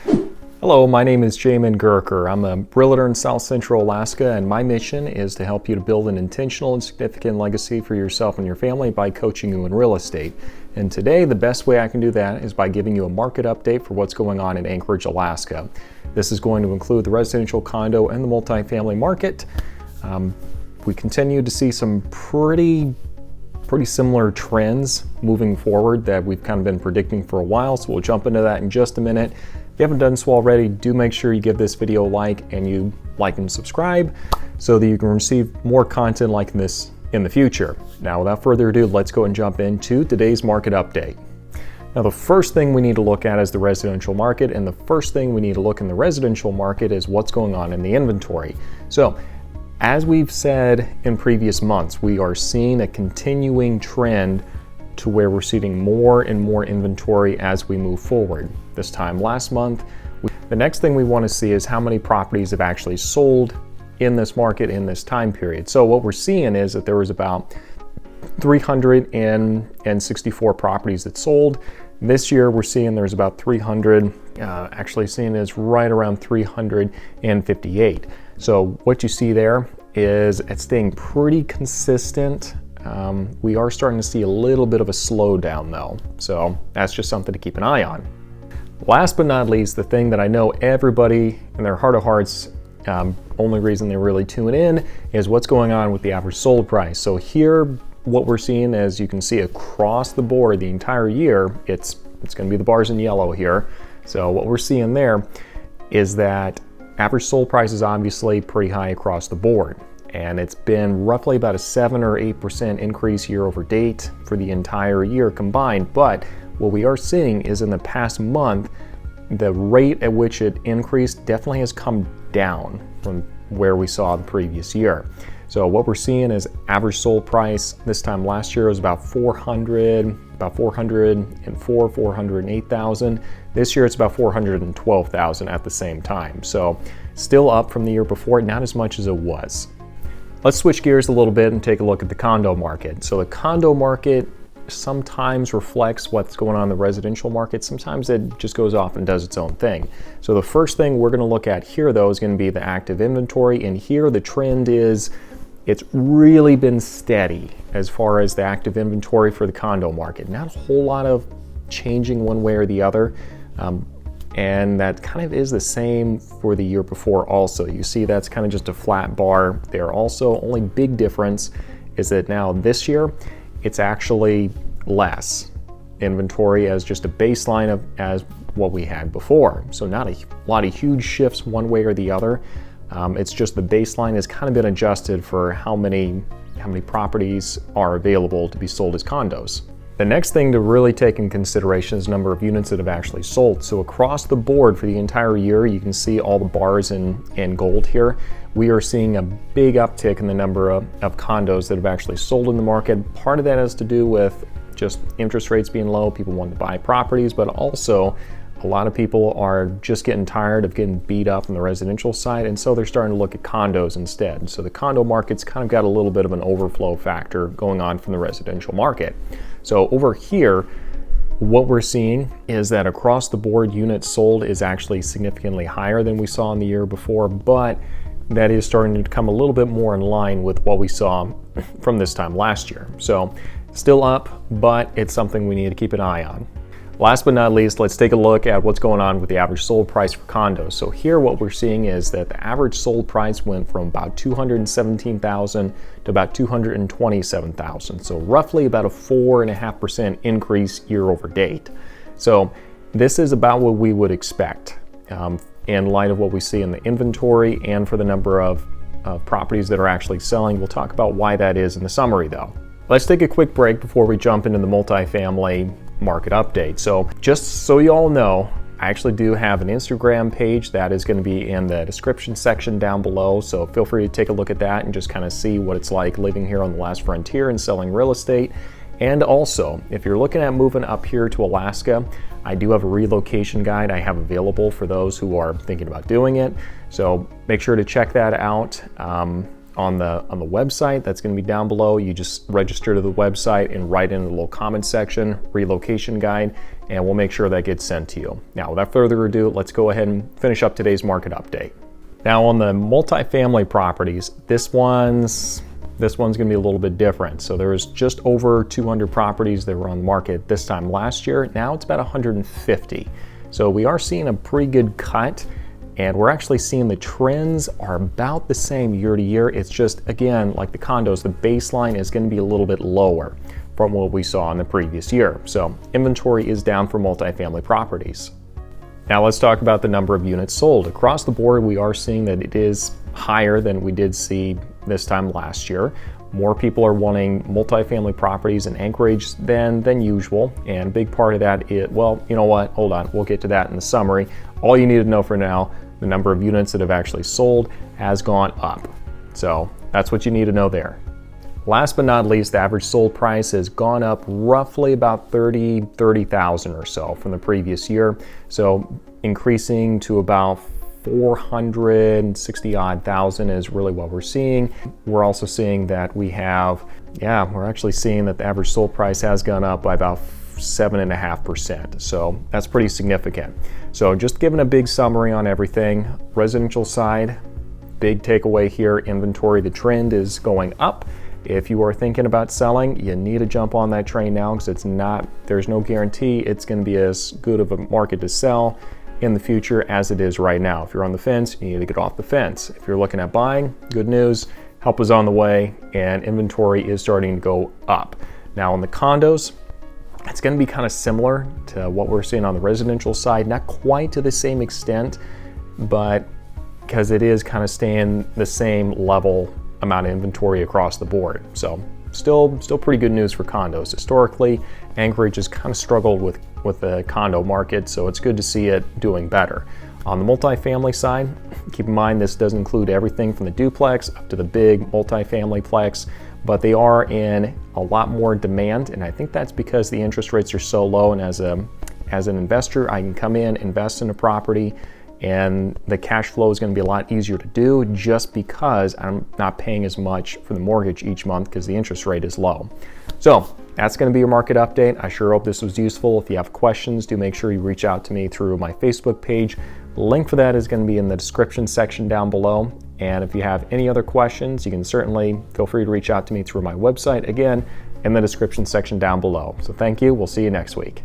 Hello, my name is Jamin Goecker. I'm a realtor in South Central Alaska, and my mission is to help you to build an intentional and significant legacy for yourself and your family by coaching you in real estate. And today, the best way I can do that is by giving you a market update for what's going on in Anchorage, Alaska. This is going to include the residential, condo, and the multifamily market. We continue to see some pretty similar trends moving forward that we've kind of been predicting for a while, so we'll jump into that in just a minute. If you haven't done so already, do make sure you give this video a like and you like and subscribe so that you can receive more content like this in the future. Now, without further ado, let's go and jump into today's market update. Now, the first thing we need to look at is the residential market, and the first thing we need to look in the residential market is what's going on in the inventory. So, as we've said in previous months, we are seeing a continuing trend to where we're seeing more and more inventory as we move forward. This time last month, the next thing we want to see is how many properties have actually sold in this market in this time period. So what we're seeing is that there was about 364 properties that sold. This year we're seeing there's about 300, actually seeing is right around 358. So what you see there is it's staying pretty consistent. We are starting to see a little bit of a slowdown though, so that's just something to keep an eye on. Last but not least, the thing that I know everybody in their heart of hearts, only reason they really tune in is what's going on with the average sold price. So here, what we're seeing, as you can see across the board the entire year, it's going to be the bars in yellow here. So what we're seeing there is that average sold price is obviously pretty high across the board. And it's been roughly about a 7 or 8% increase year over date for the entire year combined. But what we are seeing is in the past month, the rate at which it increased definitely has come down from where we saw the previous year. So what we're seeing is average sold price this time last year was about 408,000. This year it's about 412,000 at the same time. So still up from the year before, not as much as it was. Let's switch gears a little bit and take a look at the condo market. So the condo market sometimes reflects what's going on in the residential market. Sometimes it just goes off and does its own thing. So the first thing we're going to look at here though is going to be the active inventory. And here the trend is it's really been steady as far as the active inventory for the condo market. Not a whole lot of changing one way or the other. And that kind of is the same for the year before also. You see that's kind of just a flat bar there also. Only big difference is that now this year, it's actually less inventory as just a baseline of as what we had before. So not a lot of huge shifts one way or the other. It's just the baseline has kind of been adjusted for how many properties are available to be sold as condos. The next thing to really take in consideration is the number of units that have actually sold. So across the board for the entire year, you can see all the bars in gold here. We are seeing a big uptick in the number of condos that have actually sold in the market. Part of that has to do with just interest rates being low, people want to buy properties, but also a lot of people are just getting tired of getting beat up on the residential side, and so they're starting to look at condos instead. So the condo market's kind of got a little bit of an overflow factor going on from the residential market. So over here, what we're seeing is that across the board, units sold is actually significantly higher than we saw in the year before, but that is starting to come a little bit more in line with what we saw from this time last year. So still up, but it's something we need to keep an eye on. Last but not least, let's take a look at what's going on with the average sold price for condos. So here what we're seeing is that the average sold price went from about $217,000 to about $227,000. So roughly about a 4.5% increase year over date. So this is about what we would expect in light of what we see in the inventory and for the number of properties that are actually selling. We'll talk about why that is in the summary though. Let's take a quick break before we jump into the multifamily market update. So just so you all know, I actually do have an Instagram page that is going to be in the description section down below. So feel free to take a look at that and just kind of see what it's like living here on the last frontier and selling real estate. And also, if you're looking at moving up here to Alaska, I do have a relocation guide I have available for those who are thinking about doing it. So make sure to check that out. on the website. That's going to be down below. You just register to the website and write in the little comment section, relocation guide, and we'll make sure that gets sent to you. Now, without further ado, let's go ahead and finish up today's market update. Now, on the multifamily properties, this one's going to be a little bit different. So there's just over 200 properties that were on the market this time last year. Now it's about 150. So we are seeing a pretty good cut, and we're actually seeing the trends are about the same year to year. It's just, again, like the condos, the baseline is going to be a little bit lower from what we saw in the previous year. So inventory is down for multifamily properties. Now let's talk about the number of units sold. Across the board, we are seeing that it is higher than we did see this time last year. More people are wanting multifamily properties in Anchorage than usual, and a big part of that is, well, you know what, hold on, we'll get to that in the summary. All you need to know for now, the number of units that have actually sold has gone up. So that's what you need to know there. Last but not least, the average sold price has gone up roughly about 30,000 or so from the previous year. So increasing to about 460 odd thousand is really what we're seeing. We're also seeing that we're actually seeing that the average sold price has gone up by about 7.5%. So that's pretty significant. So just giving a big summary on everything. Residential side, big takeaway here, inventory, the trend is going up. If you are thinking about selling, you need to jump on that train now, because there's no guarantee it's going to be as good of a market to sell in the future as it is right now. If you're on the fence, you need to get off the fence. If you're looking at buying, good news, help is on the way and inventory is starting to go up. Now on the condos, it's going to be kind of similar to what we're seeing on the residential side, not quite to the same extent, but because it is kind of staying the same level amount of inventory across the board. So still pretty good news for condos. Historically, Anchorage has kind of struggled with the condo market, so it's good to see it doing better. On the multifamily side, keep in mind this doesn't include everything from the duplex up to the big multifamily plex, but they are in a lot more demand, and I think that's because the interest rates are so low, and as an investor, I can come in, invest in a property, and the cash flow is going to be a lot easier to do just because I'm not paying as much for the mortgage each month because the interest rate is low. So that's going to be your market update. I sure hope this was useful. If you have questions, do make sure you reach out to me through my Facebook page. The link for that is going to be in the description section down below. And if you have any other questions, you can certainly feel free to reach out to me through my website, again, in the description section down below. So thank you. We'll see you next week.